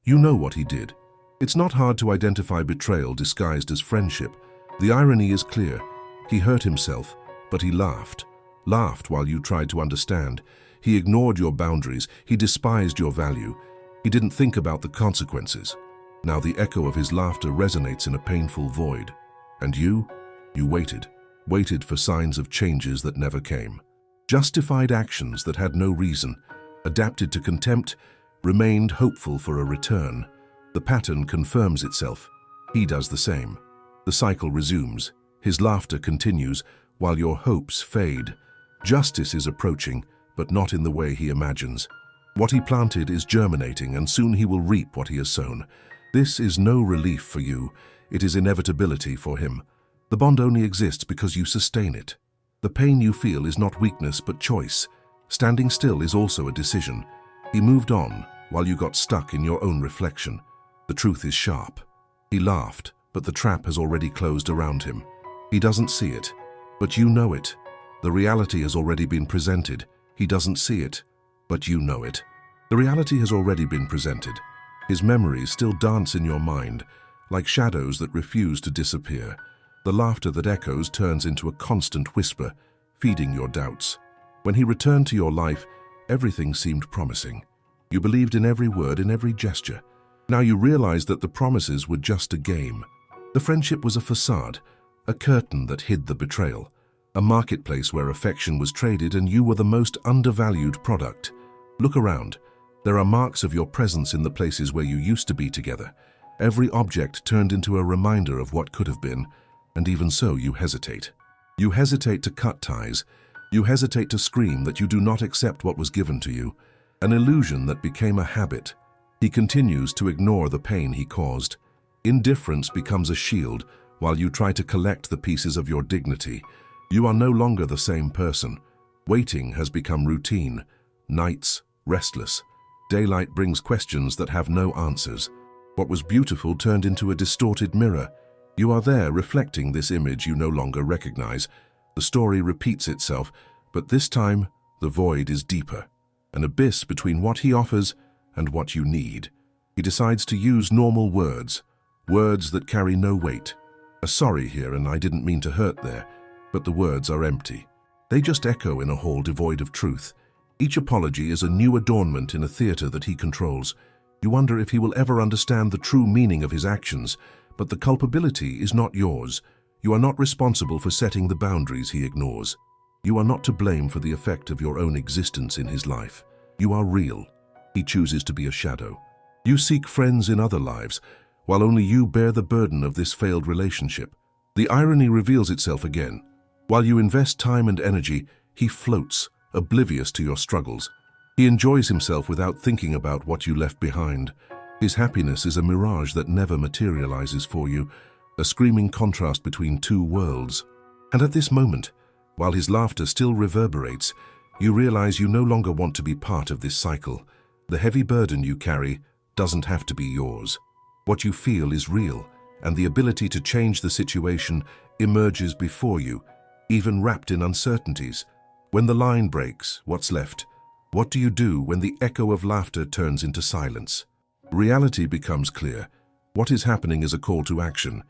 You know what he did. It's not hard to identify betrayal disguised as friendship. The irony is clear. He hurt himself, but he laughed. Laughed while you tried to understand. He ignored your boundaries. He despised your value. He didn't think about the consequences. Now the echo of his laughter resonates in a painful void. And you waited. Waited for signs of changes that never came. Justified actions that had no reason, adapted to contempt, remained hopeful for a return. The pattern confirms itself. He does the same. The cycle resumes. His laughter continues while your hopes fade. Justice is approaching, but not in the way he imagines. What he planted is germinating, and soon he will reap what he has sown. This is no relief for you. It is inevitability for him. The bond only exists because you sustain it. The pain you feel is not weakness but choice. Standing still is also a decision. He moved on while you got stuck in your own reflection. The truth is sharp. He laughed, but the trap has already closed around him. He doesn't see it, but you know it. The reality has already been presented. He doesn't see it, but you know it. The reality has already been presented. His memories still dance in your mind, like shadows that refuse to disappear. The laughter that echoes turns into a constant whisper, feeding your doubts. When he returned to your life, everything seemed promising. You believed in every word, in every gesture. Now you realize that the promises were just a game. The friendship was a facade, a curtain that hid the betrayal, a marketplace where affection was traded and you were the most undervalued product. Look around. There are marks of your presence in the places where you used to be together. Every object turned into a reminder of what could have been, and even so you hesitate. You hesitate to cut ties. You hesitate to scream that you do not accept what was given to you, an illusion that became a habit. He continues to ignore the pain he caused. Indifference becomes a shield while you try to collect the pieces of your dignity. You are no longer the same person. Waiting has become routine. Nights, restless. Daylight brings questions that have no answers. What was beautiful turned into a distorted mirror. You are there reflecting this image you no longer recognize. The story repeats itself, but this time the void is deeper. An abyss between what he offers and what you need. He decides to use normal words, words that carry no weight. A sorry here and I didn't mean to hurt there, but the words are empty. They just echo in a hall devoid of truth. Each apology is a new adornment in a theater that he controls. You wonder if he will ever understand the true meaning of his actions, but the culpability is not yours. You are not responsible for setting the boundaries he ignores. You are not to blame for the effect of your own existence in his life. You are real. He chooses to be a shadow. You seek friends in other lives, while only you bear the burden of this failed relationship. The irony reveals itself again. While you invest time and energy, he floats, oblivious to your struggles. He enjoys himself without thinking about what you left behind. His happiness is a mirage that never materializes for you, a screaming contrast between two worlds. And at this moment, while his laughter still reverberates, you realize you no longer want to be part of this cycle. The heavy burden you carry doesn't have to be yours. What you feel is real, and the ability to change the situation emerges before you, even wrapped in uncertainties. When the line breaks, what's left? What do you do when the echo of laughter turns into silence? Reality becomes clear. What is happening is a call to action,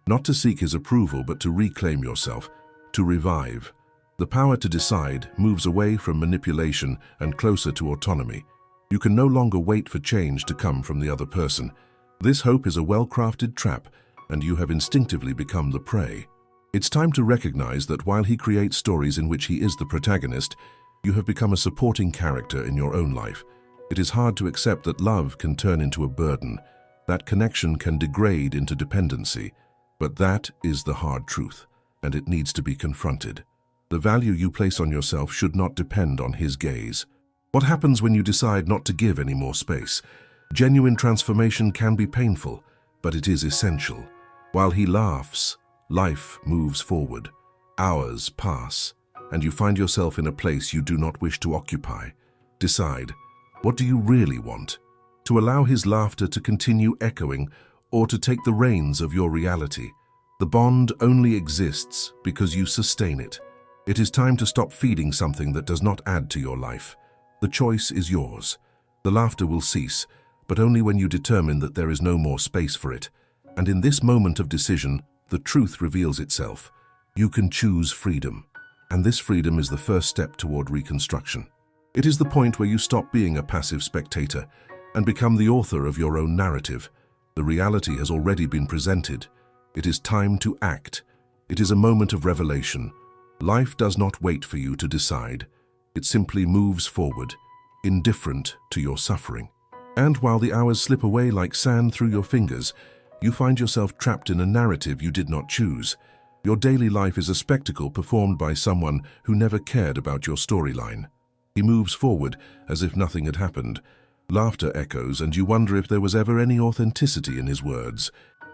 not to seek his approval, but to reclaim yourself, to revive. The power to decide moves away from manipulation and closer to autonomy. You can no longer wait for change to come from the other person. This hope is a well-crafted trap, and you have instinctively become the prey. It's time to recognize that while he creates stories in which he is the protagonist, you have become a supporting character in your own life. It is hard to accept that love can turn into a burden, that connection can degrade into dependency. But that is the hard truth, and it needs to be confronted. The value you place on yourself should not depend on his gaze. What happens when you decide not to give any more space? Genuine transformation can be painful, but it is essential. While he laughs, life moves forward. Hours pass, and you find yourself in a place you do not wish to occupy. Decide, what do you really want? To allow his laughter to continue echoing, or to take the reins of your reality? The bond only exists because you sustain it. It is time to stop feeding something that does not add to your life. The choice is yours. The laughter will cease, but only when you determine that there is no more space for it. And in this moment of decision, the truth reveals itself. You can choose freedom. And this freedom is the first step toward reconstruction. It is the point where you stop being a passive spectator and become the author of your own narrative. The reality has already been presented. It is time to act. It is a moment of revelation. Life does not wait for you to decide. It simply moves forward, indifferent to your suffering. And while the hours slip away like sand through your fingers, you find yourself trapped in a narrative you did not choose. Your daily life is a spectacle performed by someone who never cared about your storyline. He moves forward as if nothing had happened. Laughter echoes, and you wonder if there was ever any authenticity in his words.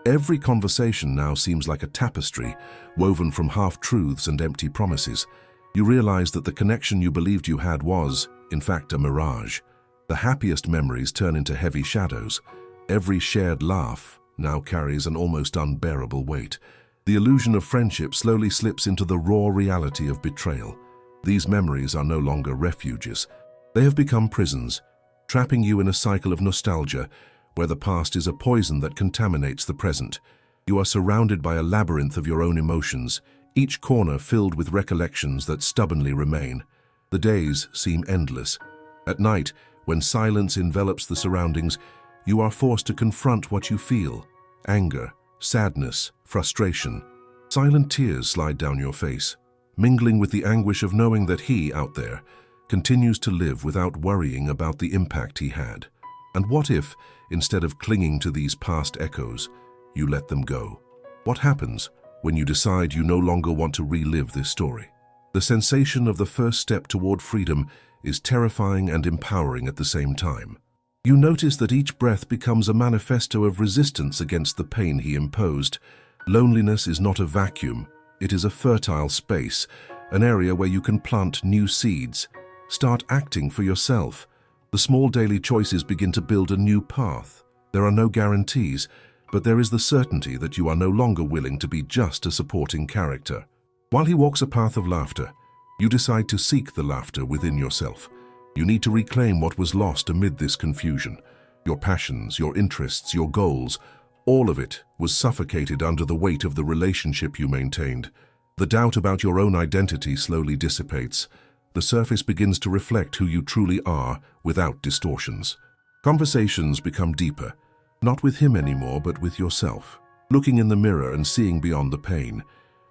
Every conversation now seems like a tapestry, woven from half-truths and empty promises. You realize that the connection you believed you had was, in fact, a mirage. The happiest memories turn into heavy shadows. Every shared laugh now carries an almost unbearable weight. The illusion of friendship slowly slips into the raw reality of betrayal. These memories are no longer refuges. They have become prisons, trapping you in a cycle of nostalgia where the past is a poison that contaminates the present. You are surrounded by a labyrinth of your own emotions, each corner filled with recollections that stubbornly remain. The days seem endless. At night, when silence envelops the surroundings, you are forced to confront what you feel: anger, sadness, frustration. Silent tears slide down your face, mingling with the anguish of knowing that he, out there, continues to live without worrying about the impact he had. And what if, instead of clinging to these past echoes, you let them go? What happens when you decide you no longer want to relive this story? The sensation of the first step toward freedom is terrifying and empowering at the same time. You notice that each breath becomes a manifesto of resistance against the pain he imposed. Loneliness is not a vacuum. It is a fertile space, an area where you can plant new seeds. Start acting for yourself. The small daily choices begin to build a new path. There are no guarantees, but there is the certainty that you are no longer willing to be just a supporting character. While he walks a path of laughter, you decide to seek the laughter within yourself. You need to reclaim what was lost amid this confusion. Your passions, your interests, your goals, all of it was suffocated under the weight of the relationship you maintained. The doubt about your own identity slowly dissipates. The surface begins to reflect who you truly are without distortions. Conversations become deeper, not with him anymore, but with yourself. Looking in the mirror and seeing beyond the pain,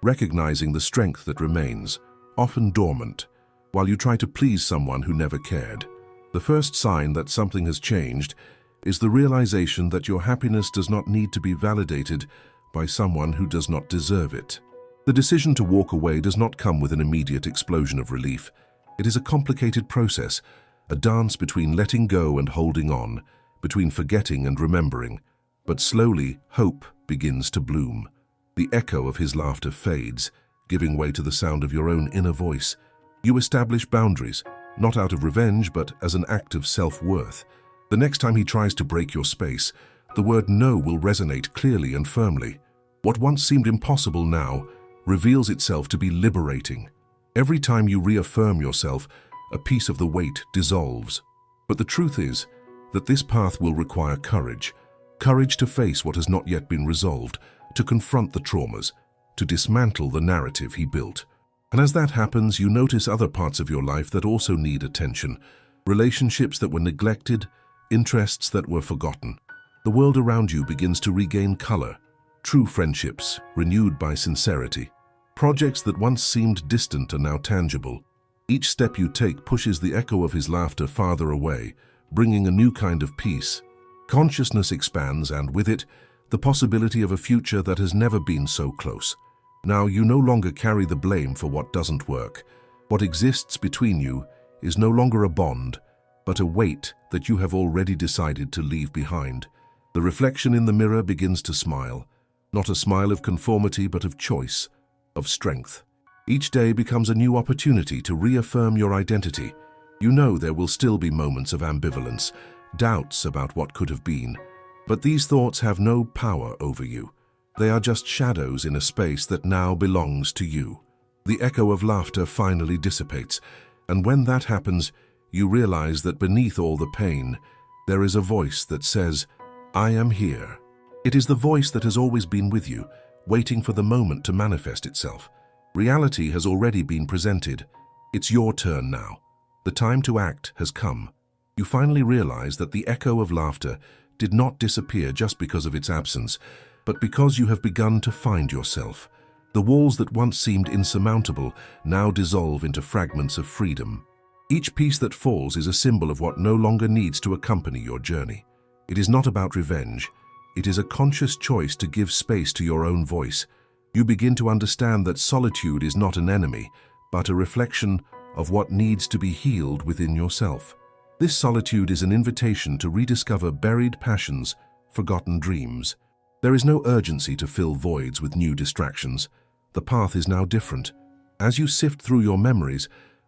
recognizing the strength that remains, often dormant, while you try to please someone who never cared. The first sign that something has changed is the realization that your happiness does not need to be validated by someone who does not deserve it. The decision to walk away does not come with an immediate explosion of relief. It is a complicated process, a dance between letting go and holding on, between forgetting and remembering. But slowly, hope begins to bloom. The echo of his laughter fades, giving way to the sound of your own inner voice. You establish boundaries, not out of revenge, but as an act of self-worth. The next time he tries to break your space, the word no will resonate clearly and firmly. What once seemed impossible now reveals itself to be liberating. Every time you reaffirm yourself, a piece of the weight dissolves. But the truth is that this path will require courage. Courage to face what has not yet been resolved, to confront the traumas, to dismantle the narrative he built. And as that happens, you notice other parts of your life that also need attention. Relationships that were neglected, interests that were forgotten. The world around you begins to regain color. True friendships, renewed by sincerity. Projects that once seemed distant are now tangible. Each step you take pushes the echo of his laughter farther away, bringing a new kind of peace. Consciousness expands, and with it, the possibility of a future that has never been so close. Now you no longer carry the blame for what doesn't work. What exists between you is no longer a bond, but a weight that you have already decided to leave behind. The reflection in the mirror begins to smile, not a smile of conformity, but of choice, of strength. Each day becomes a new opportunity to reaffirm your identity. You know there will still be moments of ambivalence, doubts about what could have been, but these thoughts have no power over you. They are just shadows in a space that now belongs to you. The echo of laughter finally dissipates, and when that happens, you realize that beneath all the pain, There is a voice that says, "I am here." It is the voice that has always been with you, waiting for the moment to manifest itself. Reality has already been presented. It's your turn now. The time to act has come. You finally realize that the echo of laughter did not disappear just because of its absence, but because you have begun to find yourself. The walls that once seemed insurmountable now dissolve into fragments of freedom. Each piece that falls is a symbol of what no longer needs to accompany your journey. It is not about revenge. It is a conscious choice to give space to your own voice. You begin to understand that solitude is not an enemy, but a reflection of what needs to be healed within yourself. This solitude is an invitation to rediscover buried passions, forgotten dreams. There is no urgency to fill voids with new distractions. The path is now different. As you sift through your memories,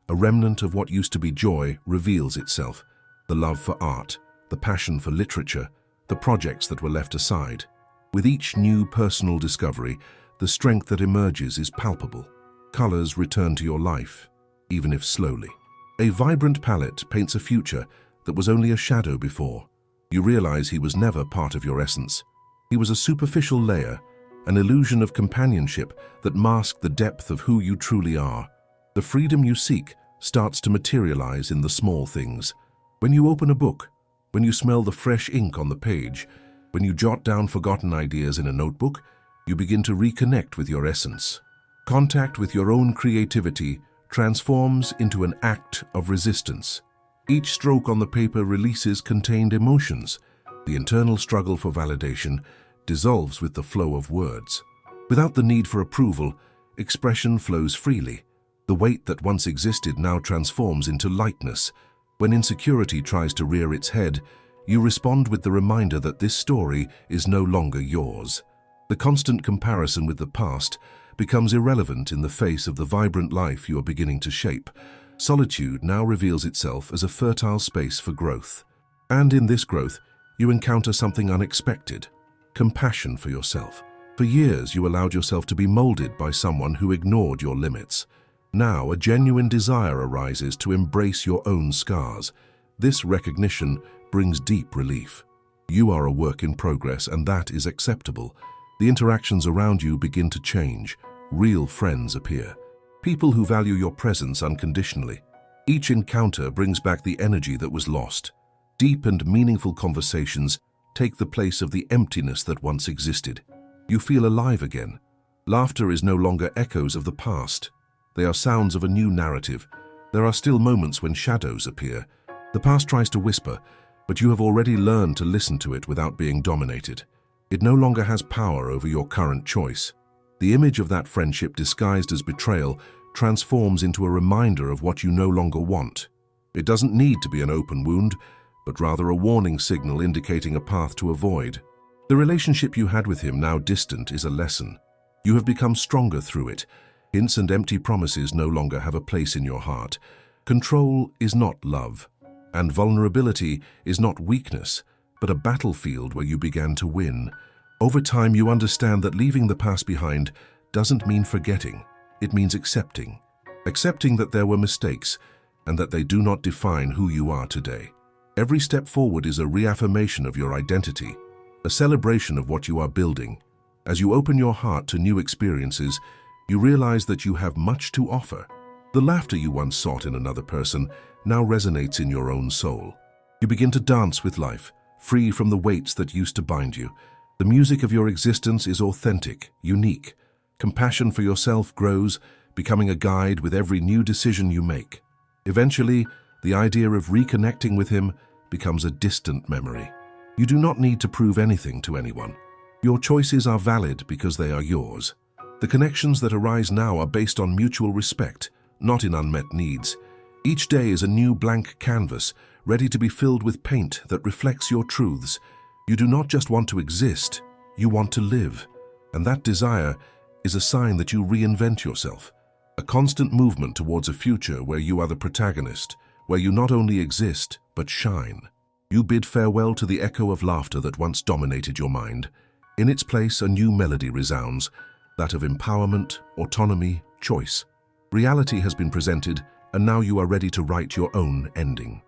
a remnant of what used to be joy reveals itself. The love for art, the passion for literature, the projects that were left aside. With each new personal discovery, the strength that emerges is palpable. Colors return to your life, even if slowly. A vibrant palette paints a future that was only a shadow before. You realize he was never part of your essence. He was a superficial layer, an illusion of companionship that masked the depth of who you truly are. The freedom you seek starts to materialize in the small things. When you open a book, when you smell the fresh ink on the page, when you jot down forgotten ideas in a notebook, you begin to reconnect with your essence. Contact with your own creativity transforms into an act of resistance. Each stroke on the paper releases contained emotions. The internal struggle for validation dissolves with the flow of words. Without the need for approval, expression flows freely. The weight that once existed now transforms into lightness. When insecurity tries to rear its head, you respond with the reminder that this story is no longer yours. The constant comparison with the past becomes irrelevant in the face of the vibrant life you are beginning to shape. Solitude now reveals itself as a fertile space for growth. And in this growth, you encounter something unexpected: compassion for yourself. For years, you allowed yourself to be molded by someone who ignored your limits. Now, a genuine desire arises to embrace your own scars. This recognition brings deep relief. You are a work in progress, and that is acceptable. The interactions around you begin to change. Real friends appear. People who value your presence unconditionally. Each encounter brings back the energy that was lost. Deep and meaningful conversations take the place of the emptiness that once existed. You feel alive again. Laughter is no longer echoes of the past. They are sounds of a new narrative. There are still moments when shadows appear. The past tries to whisper, but you have already learned to listen to it without being dominated. It no longer has power over your current choice. The image of that friendship disguised as betrayal transforms into a reminder of what you no longer want. It doesn't need to be an open wound, but rather a warning signal indicating a path to avoid. The relationship you had with him, now distant, is a lesson. You have become stronger through it. Hints and empty promises no longer have a place in your heart. Control is not love, and vulnerability is not weakness, but a battlefield where you began to win. Over time, you understand that leaving the past behind doesn't mean forgetting. It means accepting. Accepting that there were mistakes and that they do not define who you are today. Every step forward is a reaffirmation of your identity, a celebration of what you are building. As you open your heart to new experiences, you realize that you have much to offer. The laughter you once sought in another person now resonates in your own soul. You begin to dance with life, free from the weights that used to bind you. The music of your existence is authentic, unique. Compassion for yourself grows, becoming a guide with every new decision you make. Eventually, the idea of reconnecting with him becomes a distant memory. You do not need to prove anything to anyone. Your choices are valid because they are yours. The connections that arise now are based on mutual respect, not in unmet needs. Each day is a new blank canvas, ready to be filled with paint that reflects your truths. You do not just want to exist, you want to live. And that desire is a sign that you reinvent yourself. A constant movement towards a future where you are the protagonist, where you not only exist, but shine. You bid farewell to the echo of laughter that once dominated your mind. In its place, a new melody resounds, that of empowerment, autonomy, choice. Reality has been presented, and now you are ready to write your own ending.